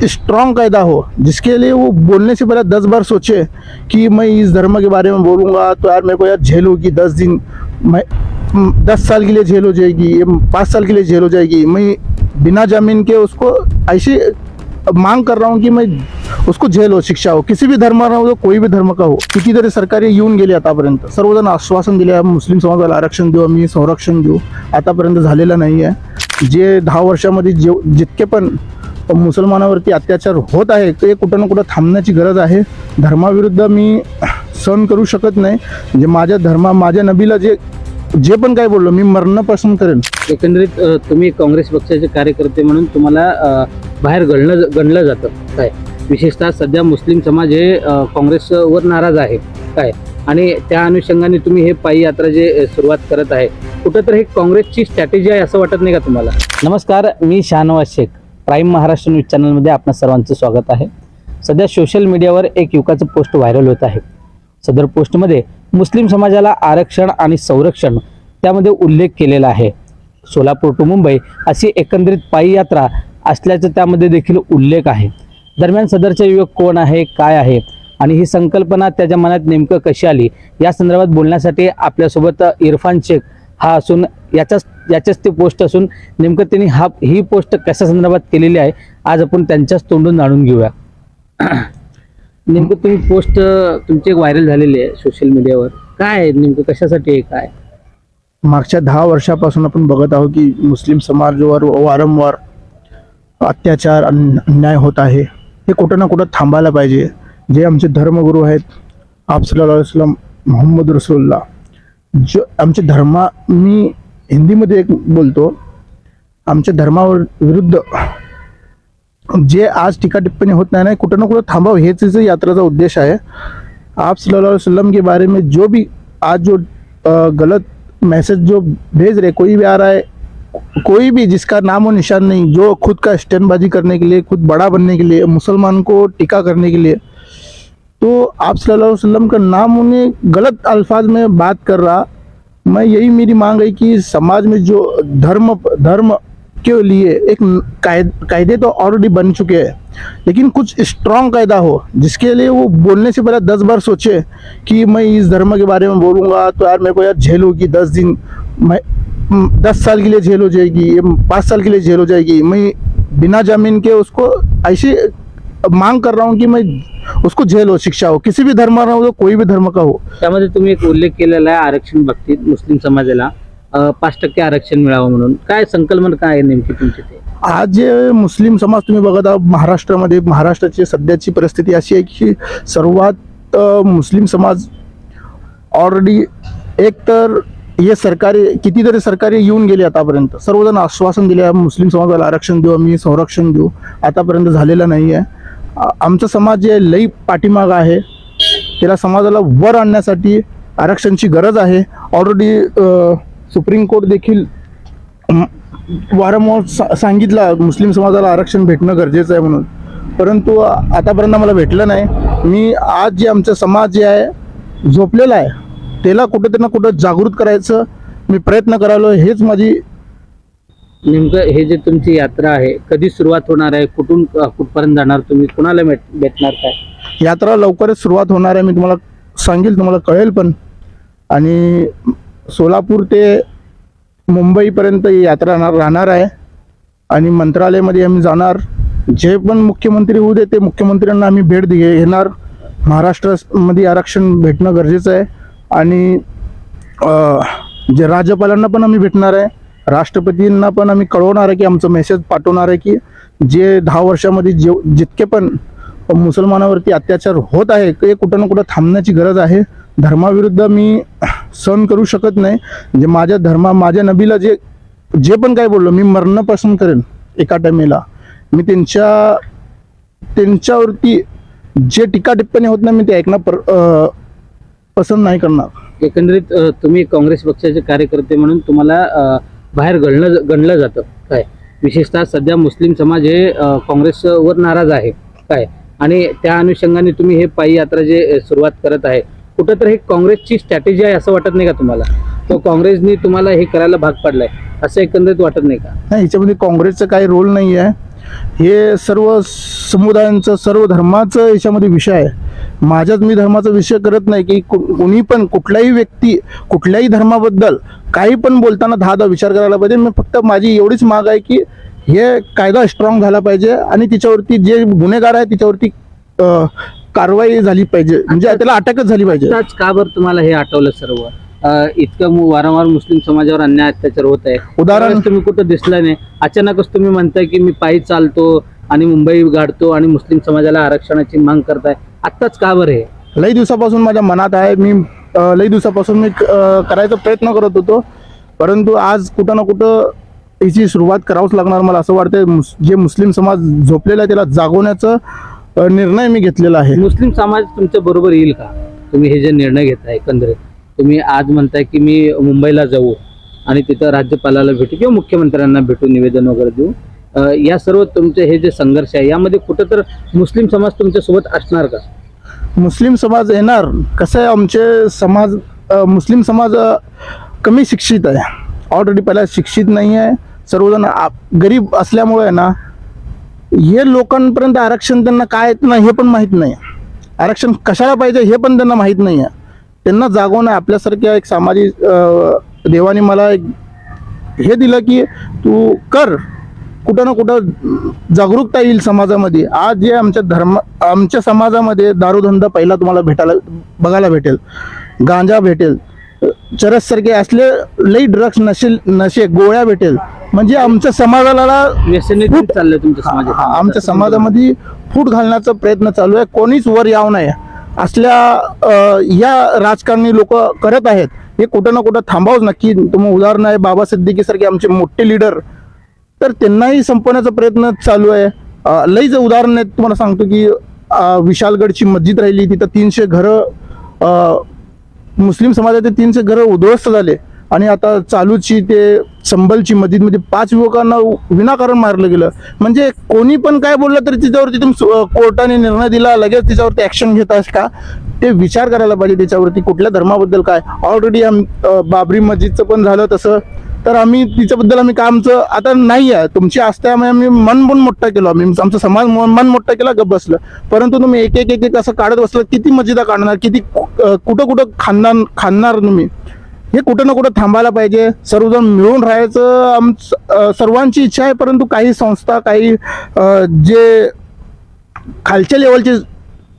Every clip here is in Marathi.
स्ट्रॉन्ग कायदा हो जिसके लिए वो बोलने से पहले 10 बार सोचे कि मैं इस धर्म के बारे में बोलूँगा तो यार मेरे को यार झेल होगी 10 दिन, मैं 10 साल के लिए जेल हो जाएगी, ये 5 साल के लिए जेल हो जाएगी। मैं बिना जमीन के उसको ऐसी मांग कर रहा हूँ की मैं उसको जेल हो, शिक्षा हो, किसी भी धर्माला हो, कोई भी धर्म का हो। कितीतरी सरकारी येऊन गेले आतापर्यंत, सर्वजण आश्वासन दिले मुस्लिम समाजाला आरक्षण देऊ, आम्ही संरक्षण देऊ, आतापर्यंत झालेलं नाही आहे। जे 10 वर्षामध्ये जितके पण मुसलमानावरती अत्याचार होत आहे ते कुठं ना कुठं थांबण्याची गरज आहे। धर्माविरुद्ध मी सहन करू शकत नाही। म्हणजे माझ्या नबीला जे पण काय बोललो मी मरणं पसंत करेन। एकंदरीत तुम्ही काँग्रेस पक्षाचे कार्यकर्ते म्हणून तुम्हाला बाहेर गणलं जातं काय, विशेषतः सध्या मुस्लिम समाज हे काँग्रेसवर नाराज आहे काय, आणि त्या अनुषंगाने तुम्ही हे पायी यात्रा जे सुरुवात करत आहे, कुठंतरी हे काँग्रेसची स्ट्रॅटेजी आहे असं वाटत नाही का तुम्हाला? नमस्कार, मी शाहनवाज शेख, प्राईम महाराष्ट्र न्यूज चॅनलमध्ये आपणा सर्वांचं स्वागत आहे। सध्या सोशल मीडियावर एक युवकाचं पोस्ट व्हायरल होत आहे। सदर पोस्टमध्ये मुस्लिम समाजाला आरक्षण आणि संरक्षण त्यामध्ये उल्लेख केलेला आहे। सोलापूर टू मुंबई अशी एकंदरीत पायी यात्रा असल्याचं त्यामध्ये देखील उल्लेख आहे। दरम्यान सदरचे युवक कोण आहे, काय आहे आणि ही संकल्पना त्याच्या मनात नेमकं कशी आली या संदर्भात बोलण्यासाठी आपल्यासोबत इरफान शेख हा असून याच्याच ते पोस्ट असून नेमकं त्यांनी ही पोस्ट कशा संदर्भात केलेली आहे आज आपण त्यांच्याच तोंडून जाणून घेऊया। नेमकं तुम्ही पोस्ट तुमची व्हायरल झालेली आहे सोशल मीडियावर, काय नेमकं कशासाठी आहे काय? मागच्या 10 वर्षापासून आपण बघत आहोत की मुस्लिम समाजावर वारंवार अत्याचार अन्याय होत आहे। हे कुठं ना कुठं थांबायला पाहिजे। जे आमचे धर्मगुरू आहेत आप सल्लल्लाहु अलैहि वसल्लम मोहम्मद रसूलुल्लाह, जो आमचे मी हिंदीमध्ये एक बोलतो, आमच्या धर्मावर विरुद्ध जे आज टीका टिप्पणी होत नाही कुठं ना कुठं थांबावं, हेच इस यात्रेचा उद्देश आहे। आप सल्लल्लाहु अलैहि वसल्लम के बारे में जो भी आज जो गलत मैसेज जो भेज रहे, कोई भी आ रहा है, कोई भी जिसका नाम और निशान नहीं, जो खुद का स्टैंडबाजी करने के लिए, खुद बड़ा बनने के लिए, मुसलमान को टीका करने के लिए, तो आप सल्लल्लाहु अलैहि वसल्लम का नाम उन्हें गलत अल्फाज में बात कर रहा। मैं यही मेरी मांग है कि समाज में जो धर्म के लिए एक कायदे तो ऑलरेडी बन चुके हैं, लेकिन कुछ स्ट्रॉन्ग कायदा हो जिसके लिए वो बोलने से पहले 10 बार सोचे कि मैं इस धर्म के बारे में बोलूँगा तो यार मेरे को यार झेल होगी 10 दिन, मैं 10 साल के लिए जेल हो जाएगी, ये 5 साल के लिए जेल हो जाएगी। मैं बिना जमीन के उसको ऐसी मांग कर रहा हूँ कि मैं उसको जेल हो, शिक्षा हो, किसी भी धर्माला हो, कोई भी धर्म का हो। त्यामध्ये तुम्ही एक उल्लेख केलेला आहे आरक्षण बाबतीत मुस्लिम समाजाला 5% आरक्षण मिळावं म्हणून, काय संकल्पना काय आहे नेमकी तुमची? ते आज जे मुस्लिम समाज तुम्ही बघत आहात महाराष्ट्रामध्ये, महाराष्ट्राची सध्याची परिस्थिती अशी आहे की सर्वात मुस्लिम समाज ऑलरेडी एक तर हे कितीतरी सरकारी येऊन गेले आतापर्यंत, सर्वजण आश्वासन दिले मुस्लिम समाजाला आरक्षण देऊ, आम्ही संरक्षण देऊ, आतापर्यंत झालेलं नाही आहे। आमचा समाज जे लई पाठीमाग आहे, त्याला समाजाला वर आणण्यासाठी आरक्षणची गरज आहे। ऑलरेडी सुप्रीम कोर्ट देखील वारंवार सांगितलं मुस्लिम समाजाला आरक्षण भेटणं गरजेचं आहे म्हणून, परंतु आतापर्यंत मला भेटलं नाही। मी आज जे आमचा समाज जे आहे झोपलेला आहे त्याला कुठं ना कुठं जागृत करायचं मी प्रयत्न करायलो। हेच माझी नेमकं हे जे तुमची यात्रा आहे कधी सुरुवात होणार आहे, कुठपर्यंत जाणार, तुम्ही कुणाला भेटणार काय? यात्रा लवकरच सुरुवात होणार आहे, मी तुम्हाला सांगेल, तुम्हाला कळेल पण। आणि सोलापूर ते मुंबईपर्यंत ही यात्रा राहणार आहे आणि मंत्रालयामध्ये आम्ही जाणार। जे पण मुख्यमंत्री होऊ दे ते मुख्यमंत्र्यांना आम्ही भेट घेणार। महाराष्ट्रामध्ये आरक्षण भेटणं गरजेचं आहे आणि जे राज्यपालांना पण आम्ही भेटणार आहे, राष्ट्रपतींना पण आम्ही कळवणार आहे की आमचं मेसेज पाठवणार आहे की जे 10 वर्षामध्ये जितके पण मुसलमानावरती अत्याचार होत आहे ते कुठं ना कुठं थांबण्याची गरज आहे। धर्माविरुद्ध मी सहन करू शकत नाही। म्हणजे माझ्या नबीला जे पण काय बोललो मी मरणं पसंत करेन एका टाइमेला। मी त्यांच्यावरती जे टीका टिप्पणी होत नाही मी ते ऐकणं पसंत नाही करणार। एकंदरीत तुम्ही काँग्रेस पक्षाचे कार्यकर्ते म्हणून तुम्हाला बाहेर गणलं जातं काय, विशेषतः सध्या मुस्लिम समाज हे काँग्रेसवर नाराज आहे काय, आणि त्या अनुषंगाने तुम्ही हे पायी यात्रा जे सुरुवात करत आहे, कुठंतरी हे काँग्रेसची स्ट्रॅटेजी आहे असं वाटत नाही का तुम्हाला? तो काँग्रेसने तुम्हाला हे करायला भाग पाडलाय असं एकंदरीत वाटत नाही का? नाही, याच्यामध्ये काँग्रेसचा काही रोल नाही आहे। हे सर्व समुदायांचं सर्व धर्माचं याच्यामध्ये विषय आहे. मी धर्माचा विषय करत नाही की कोणी पण कुठलाही व्यक्ती कुठल्याही धर्माबद्दल काही पण बोलताना 10 विचार करायला पाहिजे. मी फक्त माझी एवढीच माग आहे की हे कायदा स्ट्रॉंग झाला पाहिजे आणि तिच्यावरती जे गुन्हेगार आहे तिच्यावरती कारवाई झाली पाहिजे, म्हणजे त्याला अटकच झाली पाहिजे. आताच का बरं तुम्हाला हे आठवलं सर्व? इतकं वारंवार मुस्लिम समाजावर अन्याय अत्याचार होत आहे, उदाहरण तुम्ही कुठं दिसलं नाही. अचानकच तुम्ही म्हणताय की मी पायी चालतो आणि मुंबई गाडतो आणि मुस्लिम समाजाला आरक्षणाची मांग करताय. आत्ताच का बरं हे? लई दिवसापासून माझ्या मनात आहे. लई दिवसापासून मी करायचा प्रयत्न करत होतो, परंतु आज कुठं ना कुठं याची सुरुवात करावंच लागणार. मला असं वाटतं जे मुस्लिम समाज झोपलेला आहे त्याला जागवण्याचा निर्णय मी घेतलेला आहे. मुस्लिम समाज तुमच्या बरोबर येईल का? तुम्ही हे जे निर्णय घेताय, एकंदरीत तुम्ही आज म्हणताय की मी मुंबईला जाऊ आणि तिथं राज्यपालाला भेटू किंवा मुख्यमंत्र्यांना भेटू, निवेदन वगैरे देऊ, या सर्व तुमचे हे जे संघर्ष आहे यामध्ये कुठं तर मुस्लिम समाज तुमच्या सोबत असणार का? मुस्लिम समाज येणार. कसं आहे, आमचे समाज मुस्लिम समाज कमी शिक्षित आहे. ऑलरेडी पहिला शिक्षित नाही आहे. सर्वजण गरीब असल्यामुळे ना हे लोकांपर्यंत आरक्षण त्यांना काय ना हे पण माहीत नाही. आरक्षण कशाला पाहिजे हे पण त्यांना माहीत नाही आहे. त्यांना जागवणं आपल्यासारख्या एक सामाजिक देवाने मला एक हे दिलं की तू कर, कुठं ना कुठं जागरूकता येईल समाजामध्ये. आज जे आमच्या समाजामध्ये दारूधंदा पहिला तुम्हाला बघायला भेटेल, गांजा भेटेल, चरससारखे असले लई ड्रग्स नशे गोळ्या भेटेल. म्हणजे आमच्या समाजाला व्यसनी चाललंय तुमच्या समाजात. आमच्या समाजामध्ये फूट घालण्याचा प्रयत्न चालू आहे. कोणीच वर याव नाही असल्या या राजकारणी लोक करत आहेत. हे कुठं ना कुठं थांबावंच नक्की. तुम्ही उदाहरण आहे बाबा सिद्दीकी सारखे आमचे मोठे लीडर, तर त्यांनाही संपवण्याचा प्रयत्न चालू आहे. लईच उदाहरण आहे तुम्हाला सांगतो की विशालगडची मस्जिद राहिली, तिथं 300 घरं मुस्लिम समाजाचे 300 घरं उद्ध्वस्त झाले. आणि आता चालूची ते संबलची मस्जिदमध्ये 5 युवकांना विनाकारण मारलं गेलं. म्हणजे कोणी पण काय बोललं तरी तिच्यावरती कोर्टाने निर्णय दिला, लगेच तिच्यावरती ऍक्शन घेतास का? ते विचार करायला पाहिजे त्याच्यावरती कुठल्या धर्माबद्दल काय. ऑलरेडी बाबरी मस्जिदचं पण झालं तसं, तर आम्ही तिच्याबद्दल कामचं आता नाही आहे. तुमची आस्थामुळे आम्ही मन पण मोठा केलो, आमचा समाज मन मोठा केला, गप बसलं. परंतु तुम्ही एक एक असं काढत बसलं, किती मस्जिदा काढणार, किती कुठं खाणार तुम्ही? हे कुठं ना कुठं थांबायला पाहिजे. सर्वजण मिळून राहायचं सर्वांची इच्छा आहे, परंतु काही संस्था काही जे खालच्या लेवलचे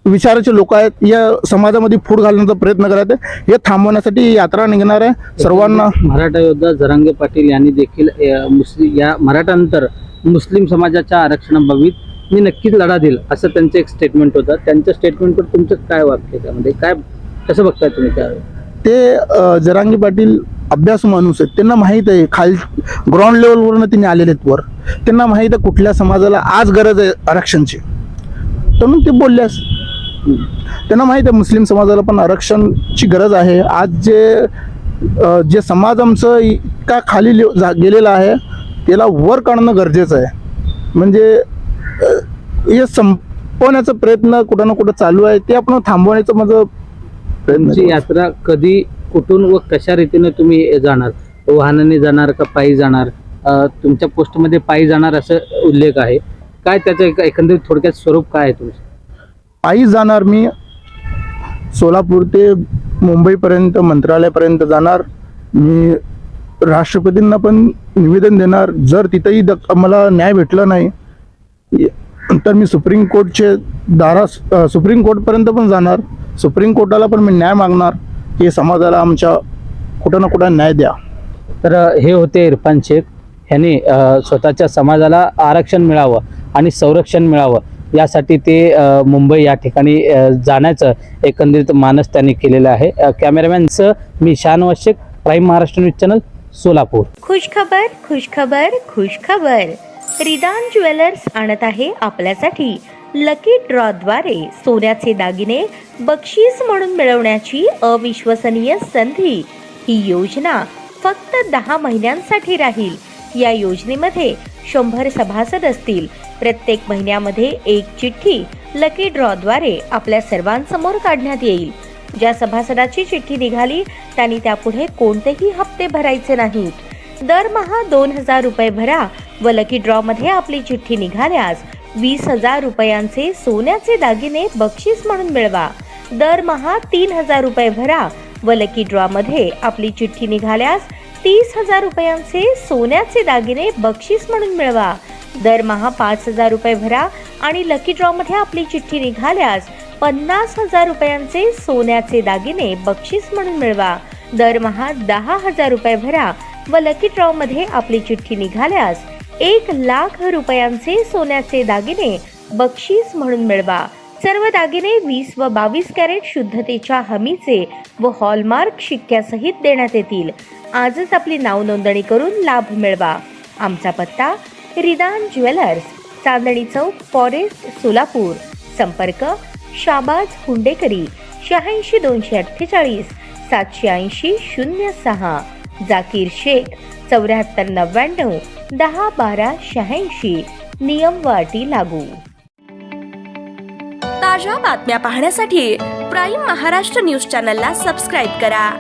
विचाराचे लोक आहेत या समाजामध्ये फूट घालण्याचा प्रयत्न करत आहे. हे थांबवण्यासाठी यात्रा निघणार आहे सर्वांना. मराठा योद्धा जरांगे पाटील यांनी देखील या मराठानंतर मुस्लिम समाजाच्या आरक्षणाबाबत मी नक्कीच लढा देईल असं त्यांचं एक स्टेटमेंट होतं. त्यांच्या स्टेटमेंटवर तुमचं काय वाक्य त्यामध्ये काय कसं बघताय तुम्ही? ते जरांगे पाटील अभ्यासू माणूस आहेत. त्यांना माहीत आहे ग्राउंड लेवलवरनं त्यांनी आलेले आहेत वर. त्यांना माहीत आहे कुठल्या समाजाला आज गरज आहे आरक्षणची, म्हणून ते बोलल्यास. त्यांना माहीत आहे मुस्लिम समाजाला पण आरक्षणची गरज आहे. आज जे समाज आमचं इतका खाली गेलेला आहे त्याला वर काढणं गरजेचं आहे. म्हणजे हे संपवण्याचा प्रयत्न कुठं ना कुठं चालू आहे, ते आपण थांबवण्याचं माझं तुमची यात्रा कधी, कुठून व कशा रीतीने तुम्ही जाणार? वाहनाने जाणार का पायी जाणार? तुमच्या पोस्टमध्ये पायी जाणार असं उल्लेख आहे. काय त्याचं एकंदरीत थोडक्यात स्वरूप काय आहे तुमचं? पायी जाणार मी. सोलापूर ते मुंबईपर्यंत मंत्रालयापर्यंत जाणार. मी राष्ट्रपतींना पण निवेदन देणार. जर तिथंही मला न्याय भेटला नाही तर मी सुप्रीम कोर्टपर्यंत पण जाणार. सुप्रीम कोर्टाला पण मी न्याय मागणार की समाजाला आमच्या कुठं ना कुठं न्याय द्या. तर हे होते इरफान शेख. ह्यांनी स्वतःच्या समाजाला आरक्षण मिळावं आणि संरक्षण मिळावं यासाठी ते मुंबई या ठिकाणी जाण्याचं एकंदरीत मानस त्यांनी केलेलं आहे. कॅमेरामॅनचं मी Shahnawaz Shaikh, prime Maharashtra news channel, Solapur. खुशखबर खुशखबर खुशखबर. रिदान ज्वेलर्स आणत आहे आपल्यासाठी लकी ड्रॉद्वारे सोन्याचे दागिने बक्षीस म्हणून मिळवण्याची अविश्वसनीय संधी. ही योजना फक्त 10 महिन्यांसाठी राहील. या योजनेमध्ये 100 सभासद असतील. प्रत्येक महिन्यामध्ये एक चिठ्ठी लकी ड्रॉद्वारे आपल्या सर्वांसमोर काढण्यात येईल. ज्या सभासदाची चिठ्ठी निघाली त्यांनी त्यापुढे कोणतेही हप्ते भरायचे नाहीत. दरमहा 2,000 रुपये भरा व लकी ड्रॉ मध्ये आपली चिठ्ठी निघाल्यास 20,000 रुपयांचे सोन्याचे दागिने बक्षीस म्हणून मिळवा. दरमहा 3,000 रुपये भरा व लकी ड्रॉ मध्ये आपली चिठ्ठी निघाल्यास 30,000 रुपयांचे सोन्याचे दागिने बक्षीस म्हणून मिळवा. दरमहा 5,000 रुपये भरा आणि लकी ड्रॉ मध्ये आपली चिठ्ठी निघाल्यास 50,000 रुपयांचे सोन्याचे दागिने बक्षीस म्हणून मिळवा. दरमहा 10,000 रुपये भरा व लकी ड्रॉ मध्ये आपली चिठ्ठी निघाल्यास 1,00,000 रुपयांचे सोन्याचे दागिने बक्षीस म्हणून मिळवा. सर्व दागिने 20 व 22 कॅरेट शुद्धतेच्या हमीचे व हॉलमार्क शिक्क्यासहित देण्यात येतील. आजच आपली नाव नोंदणी करून लाभ मिळवा. आमचा पत्ता रिदान ज्वेलर्स, चांदणी चौक, फॉरेस्ट, सोलापूर. संपर्क शाबाज हुंडेकरी 86 248 780 06. जाकीर शेख 74 99 10 12 86. नियम व अटी लागू. ताज्या बातम्या पाहण्यासाठी प्राईम महाराष्ट्र न्यूज चॅनलला सबस्क्राईब करा.